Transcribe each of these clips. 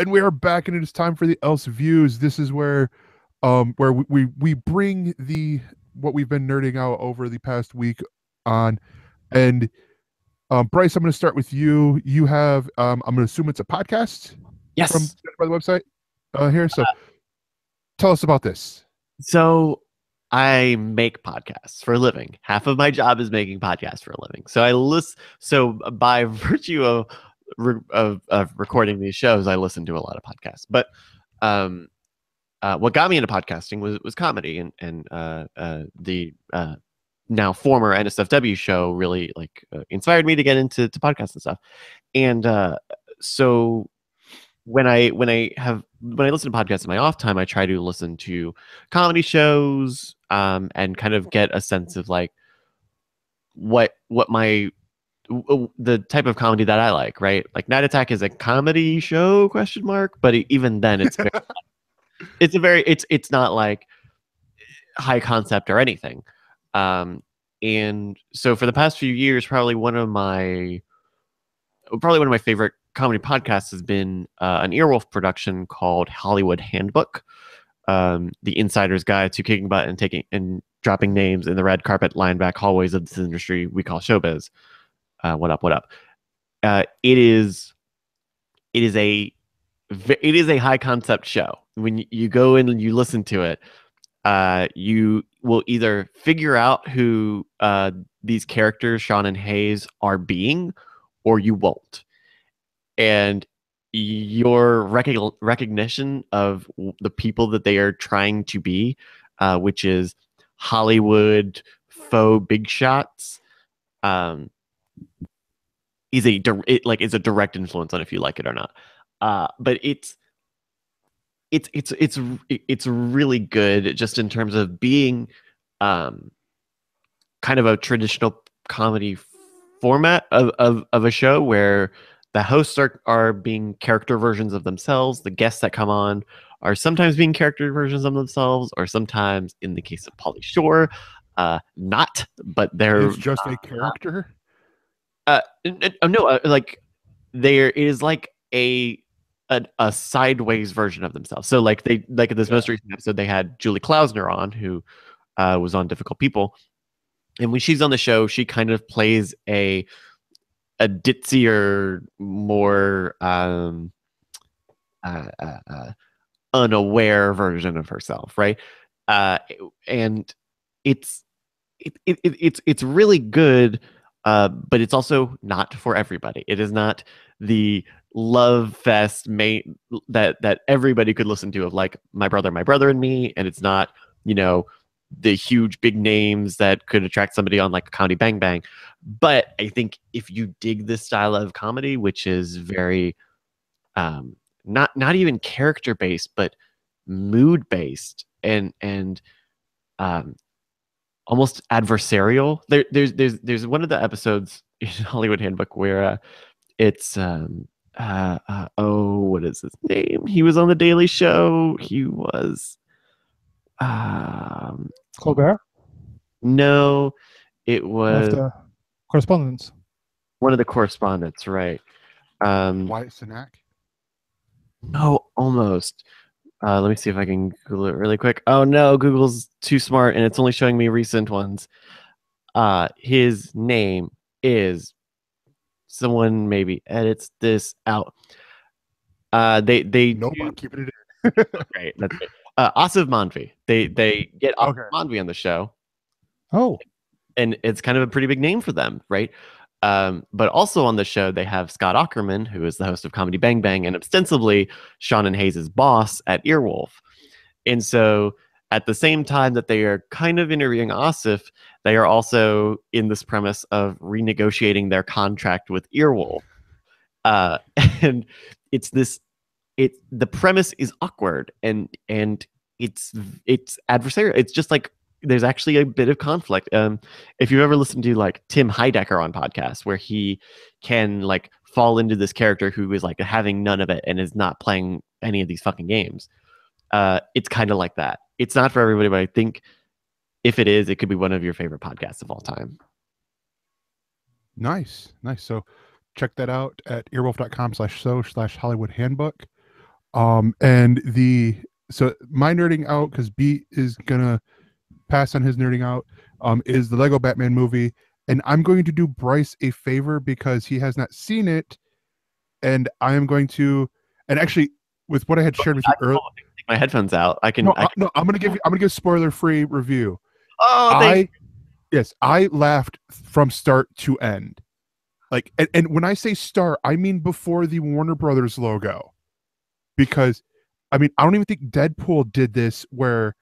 And we are back, and it is time for the ElseViews. This is where we bring the what we've been nerding out over the past week on. And Bryce, I'm going to start with you. You have I'm going to assume it's a podcast from Yes. by the website here. So tell us about this. So I make podcasts for a living. Half of my job is making podcasts for a living. So I listen. So by virtue of recording these shows, I listen to a lot of podcasts. But what got me into podcasting was comedy, and the now former NSFW show really inspired me to get into podcasts and stuff. And so when I listen to podcasts in my off time, I try to listen to comedy shows and kind of get a sense of like what the type of comedy that I like, right? Like Night Attack is a comedy show question mark, but even then it's it's not like high concept or anything. And so for the past few years, probably one of my favorite comedy podcasts has been an Earwolf production called Hollywood Handbook, the insider's guide to kicking butt and taking and dropping names in the red carpet line back hallways of this industry we call showbiz. What up? What up? It is a high concept show. When you go in and you listen to it, you will either figure out who these characters, Sean and Hayes, are being, or you won't. And your recognition of the people that they are trying to be, which is Hollywood faux big shots, is a direct influence on if you like it or not. But it's really good just in terms of being kind of a traditional comedy format of a show where the hosts are being character versions of themselves. The guests that come on are sometimes being character versions of themselves, or sometimes, in the case of Pauly Shore, not. But they're just a character. No, like there is like a sideways version of themselves. So like in this most recent episode, they had Julie Klausner on, who was on Difficult People, and when she's on the show, she kind of plays a ditzier, more unaware version of herself, right? And it's really good, but it's also not for everybody. It is not the love fest that everybody could listen to, of like My Brother and Me, and it's not, the huge big names that could attract somebody on like a Comedy Bang Bang. But I think if you dig this style of comedy, which is very not even character based, but mood based and almost adversarial. There's one of the episodes in Hollywood Handbook where it's what is his name? He was on the Daily Show. He was Colbert? No, it was the correspondents. one of the correspondents, right? Wyatt Cenac? No, almost. Let me see if I can Google it really quick. Oh no, Google's too smart and it's only showing me recent ones. His name is, someone maybe edits this out. Nope, I'm keeping it in. Great, that's great. Asif Manvi. They get Asif Manvi on the show. Oh. And it's kind of a pretty big name for them, right? But also on the show, they have Scott Aukerman, who is the host of Comedy Bang Bang and ostensibly Sean and Hayes' boss at Earwolf. And so at the same time that they are kind of interviewing Asif, they are also in this premise of renegotiating their contract with Earwolf. And the premise is awkward and it's adversarial. It's just like there's actually a bit of conflict. If you've ever listened to like Tim Heidecker on podcasts, where he can like fall into this character who is like having none of it and is not playing any of these fucking games, it's kind of like that. It's not for everybody, but I think if it is, it could be one of your favorite podcasts of all time. Nice. So check that out at earwolf.com/so/Hollywood Handbook. And so my nerding out, because Beat is gonna pass on his nerding out, is the Lego Batman movie. And I'm going to do Bryce a favor because he has not seen it. And I am going to, and actually, with what I had shared with you earlier, Take my headphones out. I can. no, I'm gonna give spoiler-free review. Oh, I laughed from start to end. Like, and when I say start, I mean before the Warner Brothers logo, because I mean I don't even think Deadpool did this, where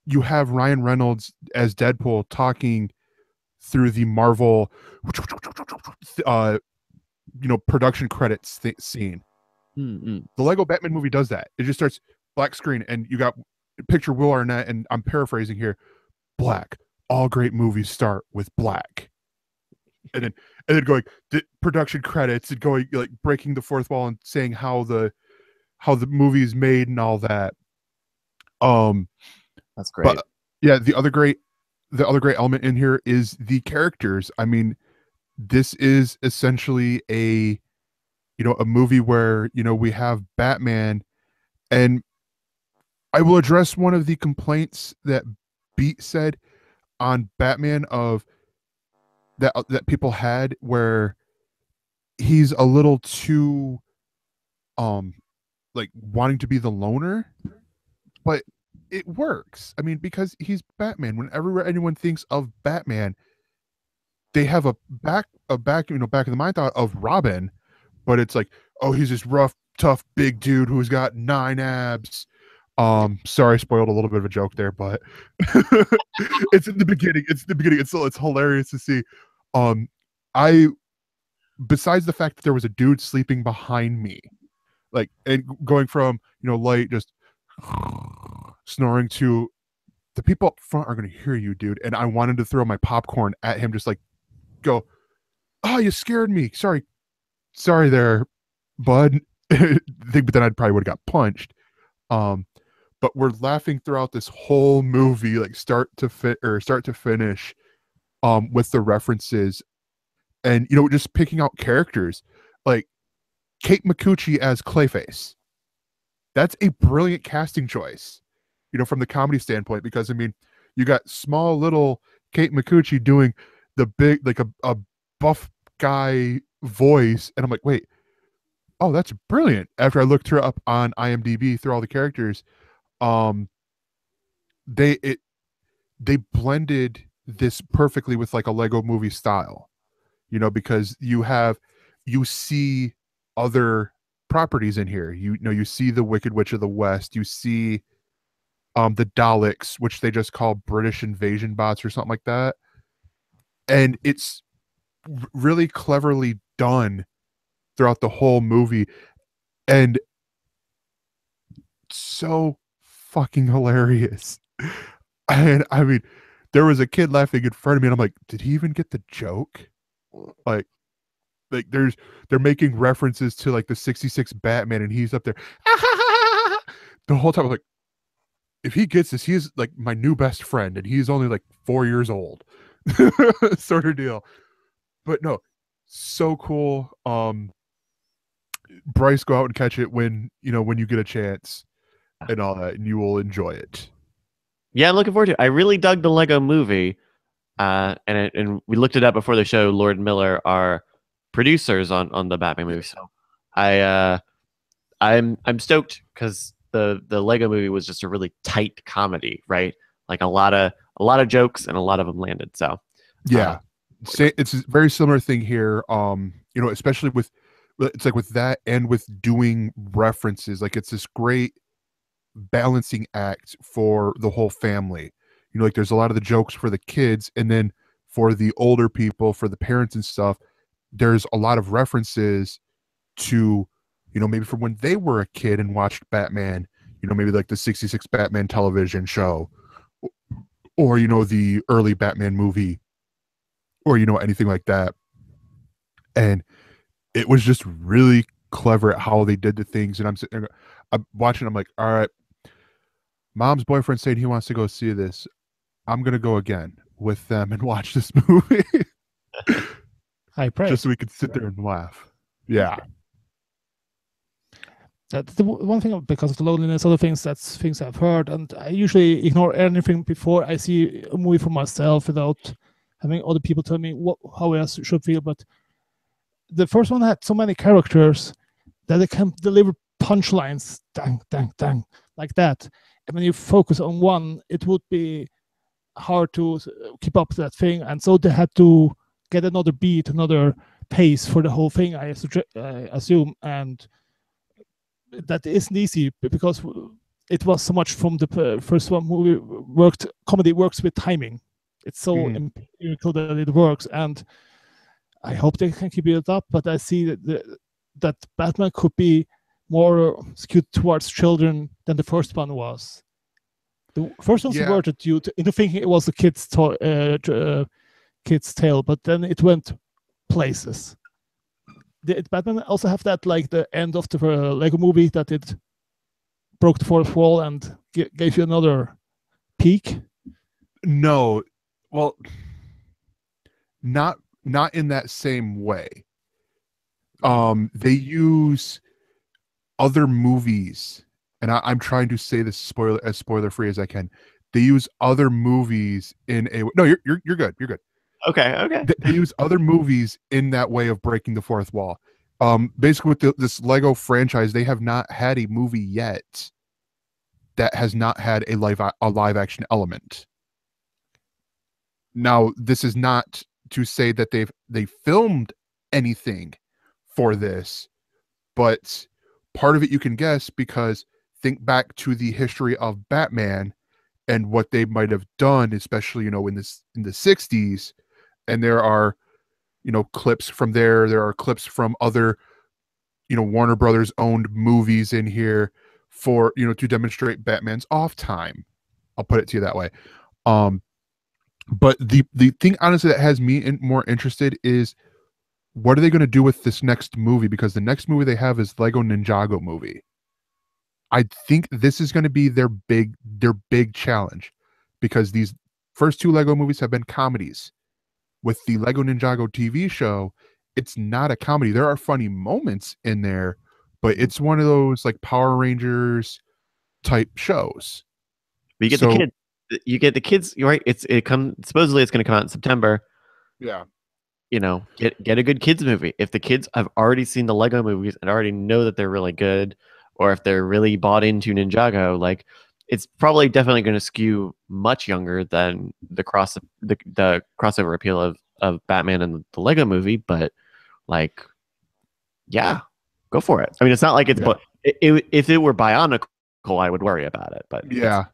you have Ryan Reynolds as Deadpool talking through the Marvel, production credits scene. Mm-hmm. The Lego Batman movie does that. It just starts black screen, and you got picture Will Arnett, and I'm paraphrasing here, black. All great movies start with black, and then going the production credits and going like breaking the fourth wall and saying how the movie is made and all that. That's great. But yeah, the other great element in here is the characters. I mean, this is essentially a movie where we have Batman, and I will address one of the complaints that Beat said on Batman of that people had, where he's a little too like wanting to be the loner, but it works. I mean, because he's Batman. Whenever anyone thinks of Batman, they have a back back of the mind thought of Robin, but it's like, oh, he's this rough, tough, big dude who's got 9 abs. Sorry, I spoiled a little bit of a joke there, but it's in the beginning. It's hilarious to see. I besides the fact that there was a dude sleeping behind me, like, and going from light just snoring to the people up front are going to hear you, dude. And I wanted to throw my popcorn at him, just like go, oh, you scared me. Sorry there, bud. But then I probably would have got punched. But we're laughing throughout this whole movie, like start to finish, with the references, and just picking out characters like Kate Micucci as Clayface. That's a brilliant casting choice, from the comedy standpoint, because I mean, you got small little Kate Micucci doing the big, like a buff guy voice, and I'm like, wait, oh, that's brilliant. After I looked her up on IMDb through all the characters, they blended this perfectly with like a Lego movie style, because you see other properties in here. You see the Wicked Witch of the West, you see the Daleks, which they just call British invasion bots or something like that. And it's really cleverly done throughout the whole movie, and so fucking hilarious. And I mean, there was a kid laughing in front of me, and I'm like, did he even get the joke? Like they're making references to like the 66 Batman, and he's up there the whole time. I was like, if he gets this, he's like my new best friend, and he's only like 4 years old, sort of deal. But no, so cool. Bryce, go out and catch it when you get a chance and all that, and you will enjoy it. Yeah, I'm looking forward to it. I really dug the Lego movie, and we looked it up before the show. Lord and Miller are producers on the Batman movie, so I'm stoked because the Lego movie was just a really tight comedy, right? Like a lot of jokes, and a lot of them landed. So yeah, it's a very similar thing here. Especially with, it's like with that and with doing references, like it's this great balancing act for the whole family. Like there's a lot of the jokes for the kids, and then for the older people, for the parents and stuff, there's a lot of references to maybe from when they were a kid and watched Batman, maybe like the 66 Batman television show, or the early Batman movie, or anything like that. And it was just really clever at how they did the things. And I'm watching, I'm like, all right, mom's boyfriend said he wants to go see this. I'm gonna go again with them and watch this movie. High praise. Just so we could sit there and laugh. Yeah. That's the one thing because of the loneliness. Other things, that's things I've heard, and I usually ignore anything before I see a movie for myself without having other people tell me how I should feel. But the first one had so many characters that they can deliver punchlines, dang, dang, dang, like that. And when you focus on one, it would be hard to keep up that thing, and so they had to get another beat, another pace for the whole thing. I assume, and that isn't easy because it was so much from the first one movie worked. Comedy works with timing. It's so empirical that it works, and I hope they can keep it up. But I see that Batman could be more skewed towards children than the first one was. The first one subverted you into thinking it was a kid's tale, but then it went places. Did Batman also have that, like the end of the Lego movie, that it broke the fourth wall and gave you another peek? No, well, not in that same way. They use other movies, and I'm trying to say this as spoiler free as I can. They use other movies in a no. You're good. You're good. Okay. They use other movies in that way of breaking the fourth wall. Basically, with this Lego franchise, they have not had a movie yet that has not had a live action element. Now, this is not to say that they filmed anything for this, but part of it you can guess, because think back to the history of Batman and what they might have done, especially in the 60s, and there are clips from there. There are clips from other Warner Brothers owned movies in here for to demonstrate Batman's off time. I'll put it to you that way. But the thing honestly that has me more interested is, what are they going to do with this next movie? Because the next movie they have is Lego Ninjago movie. I think this is going to be their big challenge, because these first two Lego movies have been comedies. With the Lego Ninjago TV show, it's not a comedy. There are funny moments in there, but it's one of those like Power Rangers type shows. But you get the kids. You're right. Supposedly it's going to come out in September. Yeah. Get a good kids movie. If the kids have already seen the Lego movies and already know that they're really good, or if they're really bought into Ninjago, like, it's probably definitely going to skew much younger than the crossover appeal of Batman and the Lego movie. But like, yeah, go for it. I mean, it's not like it's if it were Bionicle, I would worry about it. But yeah.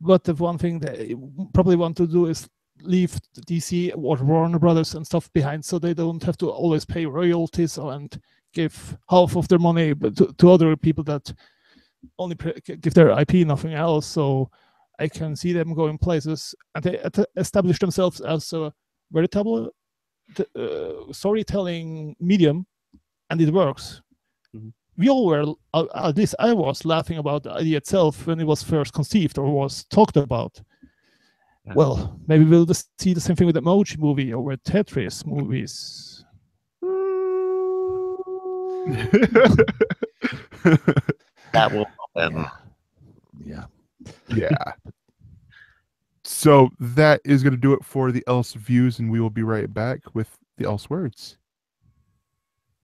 But the one thing that you probably want to do is leave DC or Warner Brothers and stuff behind, so they don't have to always pay royalties and give half of their money to other people that only give their IP, nothing else. So I can see them going places, and they establish themselves as a veritable storytelling medium, and it works. Mm-hmm. We all were, at least I was, laughing about the idea itself when it was first conceived or was talked about. Yeah. Well, maybe we'll just see the same thing with the Emoji movie or with Tetris movies. That will happen. Yeah. So that is going to do it for the ElseViews, and we will be right back with the ElseWords.